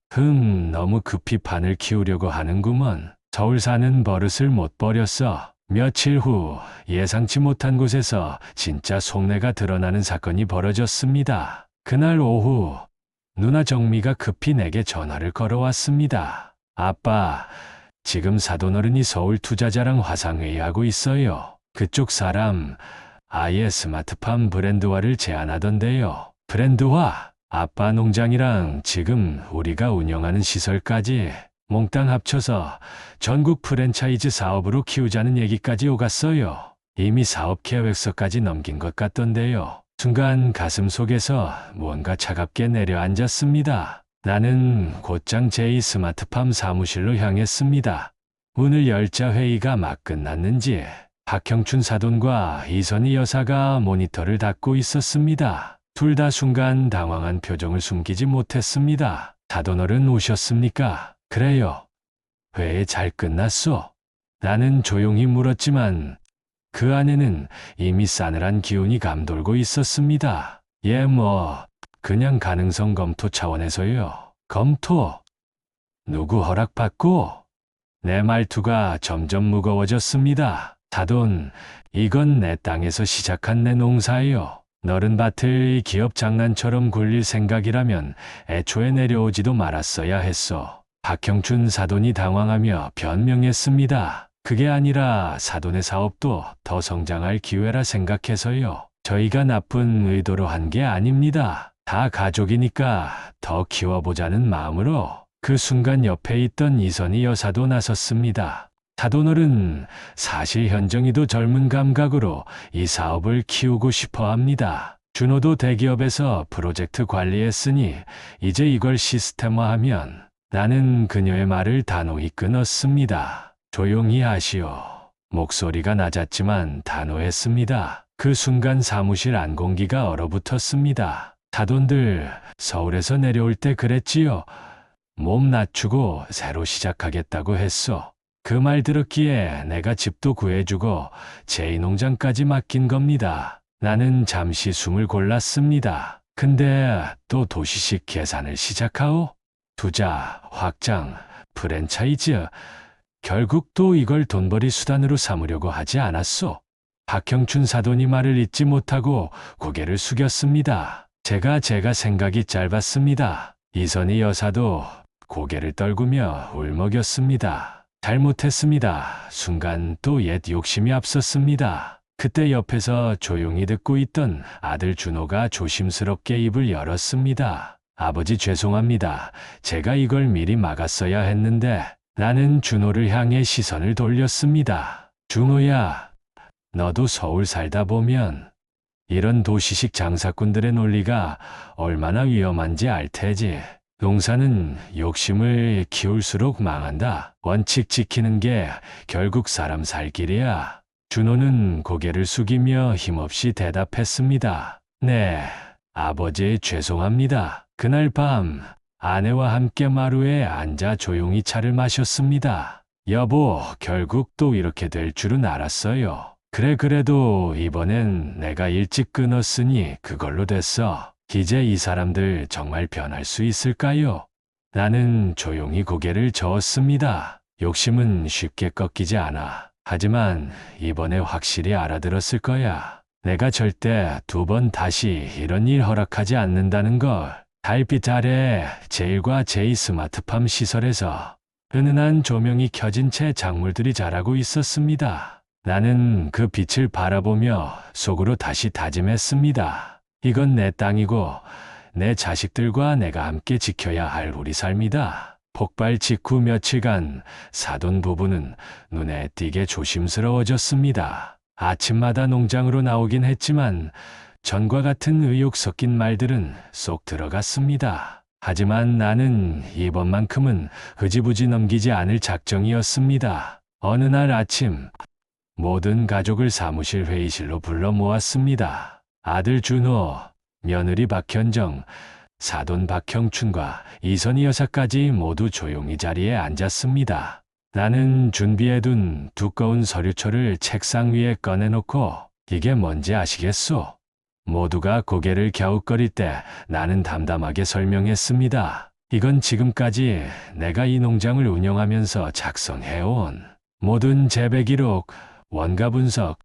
너무 급히 판을 키우려고 하는구먼. 서울 사는 버릇을 못 버렸어. 며칠 후 예상치 못한 곳에서 진짜 속내가 드러나는 사건이 벌어졌습니다. 그날 오후 누나 정미가 급히 내게 전화를 걸어왔습니다. 아빠, 지금 사돈어른이 서울 투자자랑 화상회의하고 있어요. 그쪽 사람 아예 스마트팜 브랜드화를 제안하던데요. 브랜드화? 아빠 농장이랑 지금 우리가 운영하는 시설까지 몽땅 합쳐서 전국 프랜차이즈 사업으로 키우자는 얘기까지 오갔어요. 이미 사업 계획서까지 넘긴 것 같던데요. 순간 가슴 속에서 무언가 차갑게 내려앉았습니다. 나는 곧장 제2 스마트팜 사무실로 향했습니다. 오늘 열자 회의가 막 끝났는지 박형춘 사돈과 이선희 여사가 모니터를 닫고 있었습니다. 둘 다 순간 당황한 표정을 숨기지 못했습니다. 사돈어른 오셨습니까? 그래요. 회의 잘 끝났소? 나는 조용히 물었지만 그 안에는 이미 싸늘한 기운이 감돌고 있었습니다. 예, 그냥 가능성 검토 차원에서요. 검토? 누구 허락받고? 내 말투가 점점 무거워졌습니다. 사돈, 이건 내 땅에서 시작한 내 농사예요. 너른 밭을 기업 장난처럼 굴릴 생각이라면 애초에 내려오지도 말았어야 했소. 박형춘 사돈이 당황하며 변명했습니다. 그게 아니라 사돈의 사업도 더 성장할 기회라 생각해서요. 저희가 나쁜 의도로 한 게 아닙니다. 다 가족이니까 더 키워보자는 마음으로. 그 순간 옆에 있던 이선희 여사도 나섰습니다. 사돈어른, 사실 현정이도 젊은 감각으로 이 사업을 키우고 싶어 합니다. 준호도 대기업에서 프로젝트 관리했으니 이제 이걸 시스템화하면. 나는 그녀의 말을 단호히 끊었습니다. 조용히 하시오. 목소리가 낮았지만 단호했습니다. 그 순간 사무실 안공기가 얼어붙었습니다. 사돈들 서울에서 내려올 때 그랬지요. 몸 낮추고 새로 시작하겠다고 했소. 그 말 들었기에 내가 집도 구해주고 제2농장까지 맡긴 겁니다. 나는 잠시 숨을 골랐습니다. 근데 또 도시식 계산을 시작하오? 투자, 확장, 프랜차이즈, 결국 또 이걸 돈벌이 수단으로 삼으려고 하지 않았소? 박형춘 사돈이 말을 잇지 못하고 고개를 숙였습니다. 제가 생각이 짧았습니다. 이선희 여사도 고개를 떨구며 울먹였습니다. 잘못했습니다. 순간 또 옛 욕심이 앞섰습니다. 그때 옆에서 조용히 듣고 있던 아들 준호가 조심스럽게 입을 열었습니다. 아버지 죄송합니다. 제가 이걸 미리 막았어야 했는데. 나는 준호를 향해 시선을 돌렸습니다. 준호야, 너도 서울 살다 보면 이런 도시식 장사꾼들의 논리가 얼마나 위험한지 알 테지. 농사는 욕심을 키울수록 망한다. 원칙 지키는 게 결국 사람 살 길이야. 준호는 고개를 숙이며 힘없이 대답했습니다. 네, 아버지 죄송합니다. 그날 밤 아내와 함께 마루에 앉아 조용히 차를 마셨습니다. 여보, 결국 또 이렇게 될 줄은 알았어요. 그래도 이번엔 내가 일찍 끊었으니 그걸로 됐어. 이제 이 사람들 정말 변할 수 있을까요? 나는 조용히 고개를 저었습니다. 욕심은 쉽게 꺾이지 않아. 하지만 이번에 확실히 알아들었을 거야. 내가 절대 두 번 다시 이런 일 허락하지 않는다는 걸. 달빛 아래 제1과 제2 스마트팜 시설에서 은은한 조명이 켜진 채 작물들이 자라고 있었습니다. 나는 그 빛을 바라보며 속으로 다시 다짐했습니다. 이건 내 땅이고 내 자식들과 내가 함께 지켜야 할 우리 삶이다. 폭발 직후 며칠간 사돈 부부는 눈에 띄게 조심스러워졌습니다. 아침마다 농장으로 나오긴 했지만 전과 같은 의욕 섞인 말들은 쏙 들어갔습니다. 하지만 나는 이번만큼은 흐지부지 넘기지 않을 작정이었습니다. 어느 날 아침 모든 가족을 사무실 회의실로 불러 모았습니다. 아들 준호, 며느리 박현정, 사돈 박형춘과 이선희 여사까지 모두 조용히 자리에 앉았습니다. 나는 준비해둔 두꺼운 서류초를 책상 위에 꺼내놓고 이게 뭔지 아시겠소? 모두가 고개를 갸웃거릴 때 나는 담담하게 설명했습니다. 이건 지금까지 내가 이 농장을 운영하면서 작성해온 모든 재배 기록, 원가 분석,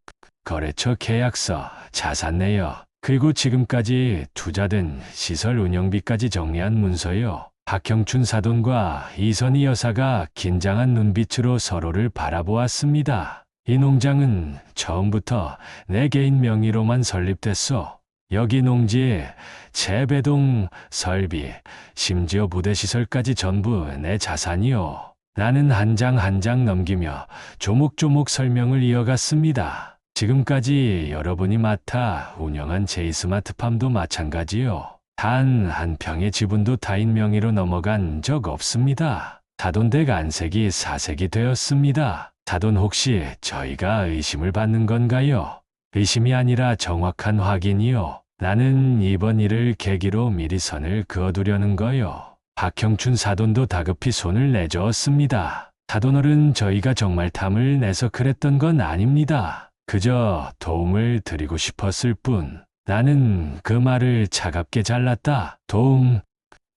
거래처 계약서, 자산 내역, 그리고 지금까지 투자된 시설 운영비까지 정리한 문서요. 박형춘 사돈과 이선희 여사가 긴장한 눈빛으로 서로를 바라보았습니다. 이 농장은 처음부터 내 개인 명의로만 설립됐소. 여기 농지, 재배동, 설비, 심지어 부대시설까지 전부 내 자산이요. 나는 한 장 한 장 넘기며 조목조목 설명을 이어갔습니다. 지금까지 여러분이 맡아 운영한 제이스마트팜도 마찬가지요. 단 한 평의 지분도 타인 명의로 넘어간 적 없습니다. 사돈댁 안색이 사색이 되었습니다. 사돈 혹시 저희가 의심을 받는 건가요? 의심이 아니라 정확한 확인이요. 나는 이번 일을 계기로 미리 선을 그어두려는 거요. 박형춘 사돈도 다급히 손을 내저었습니다. 사돈어른, 저희가 정말 탐을 내서 그랬던 건 아닙니다. 그저 도움을 드리고 싶었을 뿐. 나는 그 말을 차갑게 잘랐다. 도움?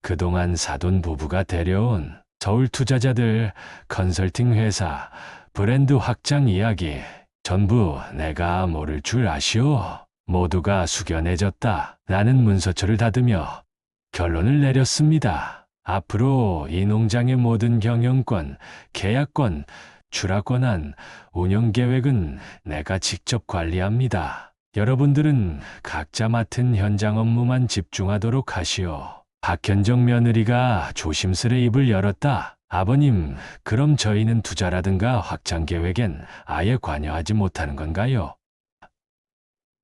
그동안 사돈 부부가 데려온 서울 투자자들, 컨설팅 회사, 브랜드 확장 이야기, 전부 내가 모를 줄 아시오. 모두가 숙연해졌다. 나는 문서초를 닫으며 결론을 내렸습니다. 앞으로 이 농장의 모든 경영권, 계약권, 출하권한 운영계획은 내가 직접 관리합니다. 여러분들은 각자 맡은 현장 업무만 집중하도록 하시오. 박현정 며느리가 조심스레 입을 열었다. 아버님, 그럼 저희는 투자라든가 확장 계획엔 아예 관여하지 못하는 건가요?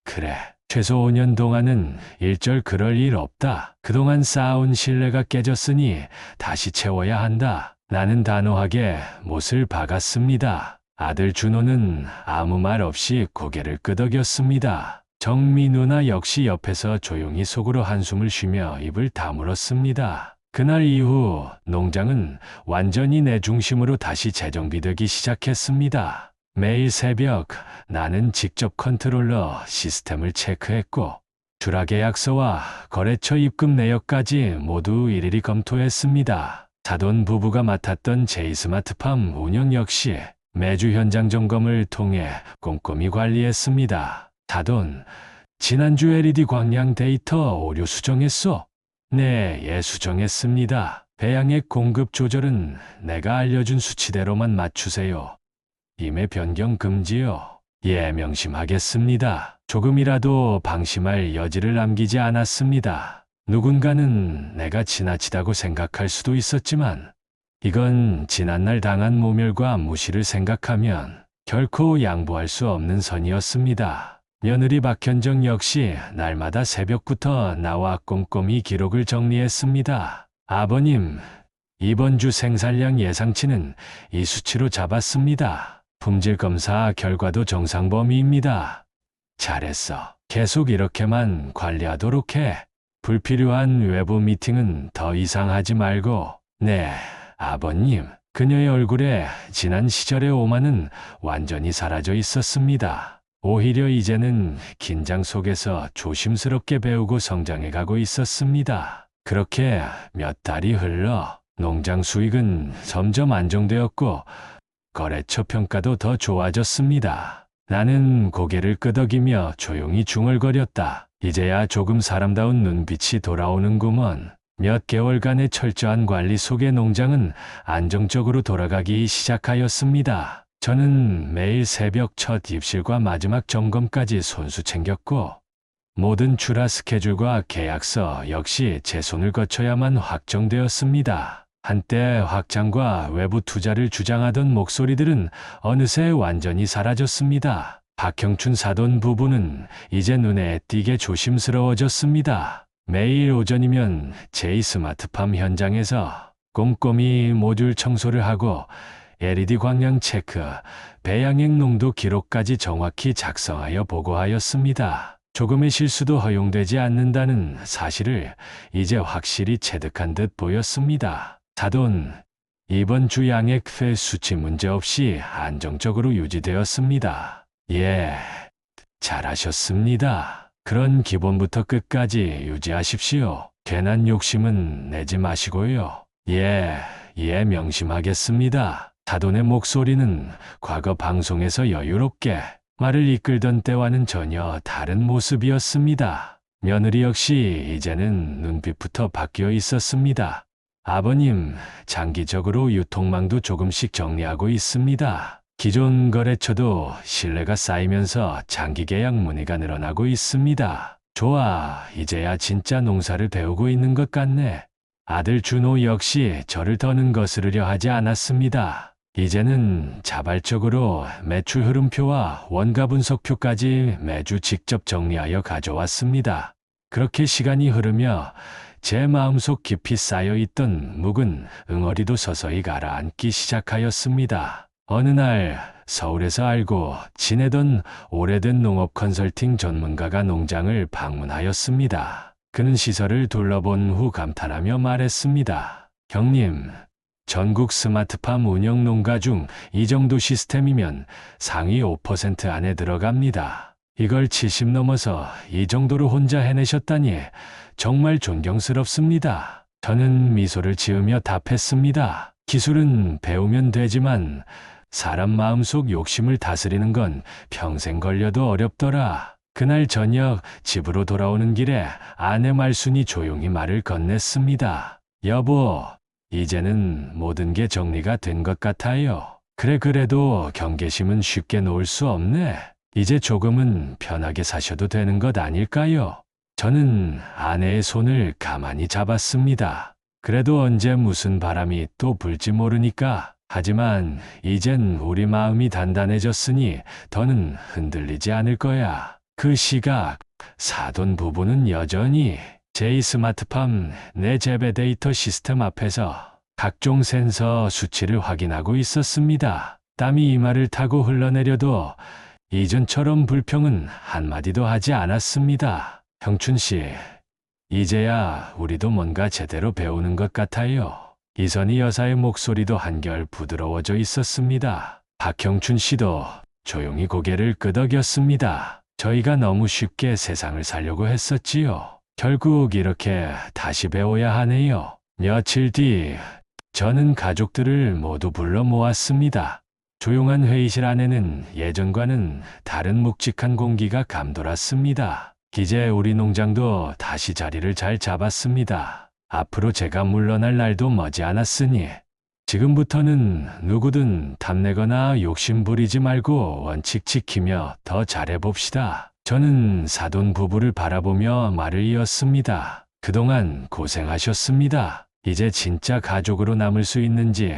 그래, 최소 5년 동안은 일절 그럴 일 없다. 그동안 쌓아온 신뢰가 깨졌으니 다시 채워야 한다. 나는 단호하게 못을 박았습니다. 아들 준호는 아무 말 없이 고개를 끄덕였습니다. 정미 누나 역시 옆에서 조용히 속으로 한숨을 쉬며 입을 다물었습니다. 그날 이후 농장은 완전히 내 중심으로 다시 재정비되기 시작했습니다. 매일 새벽 나는 직접 컨트롤러 시스템을 체크했고 출하계약서와 거래처 입금 내역까지 모두 일일이 검토했습니다. 사돈 부부가 맡았던 제이스마트팜 운영 역시 매주 현장 점검을 통해 꼼꼼히 관리했습니다. 사돈, 지난주 LED 광량 데이터 오류 수정했소? 네, 예, 수정했습니다. 배양액 공급 조절은 내가 알려준 수치대로만 맞추세요. 임의 변경 금지요. 예, 명심하겠습니다. 조금이라도 방심할 여지를 남기지 않았습니다. 누군가는 내가 지나치다고 생각할 수도 있었지만 이건 지난날 당한 모멸과 무시를 생각하면 결코 양보할 수 없는 선이었습니다. 며느리 박현정 역시 날마다 새벽부터 나와 꼼꼼히 기록을 정리했습니다. 아버님, 이번 주 생산량 예상치는 이 수치로 잡았습니다. 품질 검사 결과도 정상 범위입니다. 잘했어. 계속 이렇게만 관리하도록 해. 불필요한 외부 미팅은 더 이상 하지 말고. 네, 아버님. 그녀의 얼굴에 지난 시절의 오만은 완전히 사라져 있었습니다. 오히려 이제는 긴장 속에서 조심스럽게 배우고 성장해 가고 있었습니다. 그렇게 몇 달이 흘러 농장 수익은 점점 안정되었고 거래처 평가도 더 좋아졌습니다. 나는 고개를 끄덕이며 조용히 중얼거렸다. 이제야 조금 사람다운 눈빛이 돌아오는구먼. 몇 개월간의 철저한 관리 속에 농장은 안정적으로 돌아가기 시작하였습니다. 저는 매일 새벽 첫 입실과 마지막 점검까지 손수 챙겼고 모든 출하 스케줄과 계약서 역시 제 손을 거쳐야만 확정되었습니다. 한때 확장과 외부 투자를 주장하던 목소리들은 어느새 완전히 사라졌습니다. 박형춘 사돈 부부는 이제 눈에 띄게 조심스러워졌습니다. 매일 오전이면 제 스마트팜 현장에서 꼼꼼히 모듈 청소를 하고 LED 광량 체크, 배양액 농도 기록까지 정확히 작성하여 보고하였습니다. 조금의 실수도 허용되지 않는다는 사실을 이제 확실히 체득한 듯 보였습니다. 사돈, 이번 주 양액 회 수치 문제없이 안정적으로 유지되었습니다. 예, 잘하셨습니다. 그런 기본부터 끝까지 유지하십시오. 괜한 욕심은 내지 마시고요. 예, 명심하겠습니다. 사돈의 목소리는 과거 방송에서 여유롭게 말을 이끌던 때와는 전혀 다른 모습이었습니다. 며느리 역시 이제는 눈빛부터 바뀌어 있었습니다. 아버님, 장기적으로 유통망도 조금씩 정리하고 있습니다. 기존 거래처도 신뢰가 쌓이면서 장기 계약 문의가 늘어나고 있습니다. 좋아, 이제야 진짜 농사를 배우고 있는 것 같네. 아들 준호 역시 저를 더는 거스르려 하지 않았습니다. 이제는 자발적으로 매출 흐름표와 원가 분석표까지 매주 직접 정리하여 가져왔습니다. 그렇게 시간이 흐르며 제 마음속 깊이 쌓여있던 묵은 응어리도 서서히 가라앉기 시작하였습니다. 어느 날 서울에서 알고 지내던 오래된 농업 컨설팅 전문가가 농장을 방문하였습니다. 그는 시설을 둘러본 후 감탄하며 말했습니다. 형님, 전국 스마트팜 운영 농가 중 이 정도 시스템이면 상위 5% 안에 들어갑니다. 이걸 70 넘어서 이 정도로 혼자 해내셨다니 정말 존경스럽습니다. 저는 미소를 지으며 답했습니다. 기술은 배우면 되지만 사람 마음속 욕심을 다스리는 건 평생 걸려도 어렵더라. 그날 저녁 집으로 돌아오는 길에 아내 말순이 조용히 말을 건넸습니다. 여보, 이제는 모든 게 정리가 된 것 같아요. 그래도 경계심은 쉽게 놓을 수 없네. 이제 조금은 편하게 사셔도 되는 것 아닐까요? 저는 아내의 손을 가만히 잡았습니다. 그래도 언제 무슨 바람이 또 불지 모르니까. 하지만 이젠 우리 마음이 단단해졌으니 더는 흔들리지 않을 거야. 그 시각, 사돈 부부는 여전히 제 스마트팜 내 재배 데이터 시스템 앞에서 각종 센서 수치를 확인하고 있었습니다. 땀이 이마를 타고 흘러내려도 이전처럼 불평은 한마디도 하지 않았습니다. 형춘 씨, 이제야 우리도 뭔가 제대로 배우는 것 같아요. 이선희 여사의 목소리도 한결 부드러워져 있었습니다. 박형춘 씨도 조용히 고개를 끄덕였습니다. 저희가 너무 쉽게 세상을 살려고 했었지요. 결국 이렇게 다시 배워야 하네요. 며칠 뒤 저는 가족들을 모두 불러 모았습니다. 조용한 회의실 안에는 예전과는 다른 묵직한 공기가 감돌았습니다. 이제 우리 농장도 다시 자리를 잘 잡았습니다. 앞으로 제가 물러날 날도 머지않았으니 지금부터는 누구든 탐내거나 욕심 부리지 말고 원칙 지키며 더 잘해봅시다. 저는 사돈 부부를 바라보며 말을 이었습니다. 그동안 고생하셨습니다. 이제 진짜 가족으로 남을 수 있는지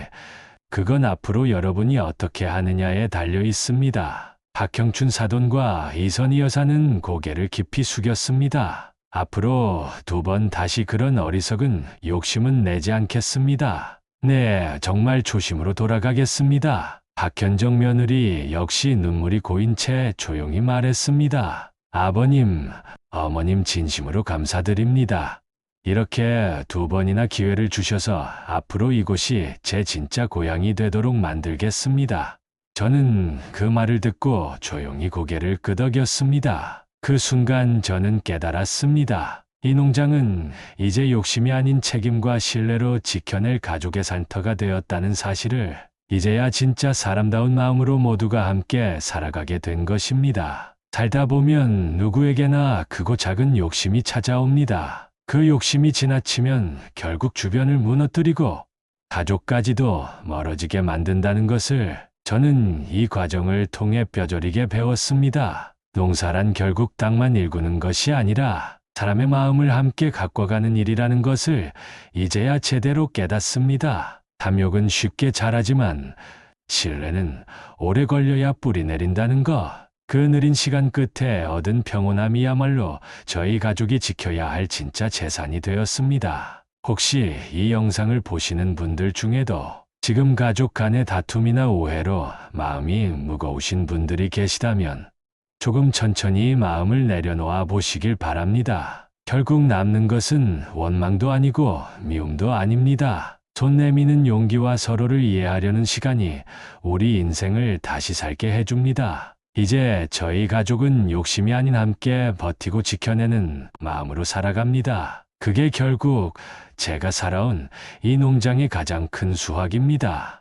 그건 앞으로 여러분이 어떻게 하느냐에 달려 있습니다. 박형춘 사돈과 이선희 여사는 고개를 깊이 숙였습니다. 앞으로 2번 다시 그런 어리석은 욕심은 내지 않겠습니다. 네, 정말 조심으로 돌아가겠습니다. 박현정 며느리 역시 눈물이 고인 채 조용히 말했습니다. 아버님, 어머님 진심으로 감사드립니다. 이렇게 2번이나 기회를 주셔서 앞으로 이곳이 제 진짜 고향이 되도록 만들겠습니다. 저는 그 말을 듣고 조용히 고개를 끄덕였습니다. 그 순간 저는 깨달았습니다. 이 농장은 이제 욕심이 아닌 책임과 신뢰로 지켜낼 가족의 산터가 되었다는 사실을 이제야 진짜 사람다운 마음으로 모두가 함께 살아가게 된 것입니다. 살다 보면 누구에게나 크고 작은 욕심이 찾아옵니다. 그 욕심이 지나치면 결국 주변을 무너뜨리고 가족까지도 멀어지게 만든다는 것을 저는 이 과정을 통해 뼈저리게 배웠습니다. 농사란 결국 땅만 일구는 것이 아니라 사람의 마음을 함께 가꿔가는 일이라는 것을 이제야 제대로 깨닫습니다. 탐욕은 쉽게 자라지만 신뢰는 오래 걸려야 뿌리 내린다는 것. 그 느린 시간 끝에 얻은 평온함이야말로 저희 가족이 지켜야 할 진짜 재산이 되었습니다. 혹시 이 영상을 보시는 분들 중에도 지금 가족 간의 다툼이나 오해로 마음이 무거우신 분들이 계시다면 조금 천천히 마음을 내려놓아 보시길 바랍니다. 결국 남는 것은 원망도 아니고 미움도 아닙니다. 손 내미는 용기와 서로를 이해하려는 시간이 우리 인생을 다시 살게 해줍니다. 이제 저희 가족은 욕심이 아닌 함께 버티고 지켜내는 마음으로 살아갑니다. 그게 결국 제가 살아온 이 농장의 가장 큰 수확입니다.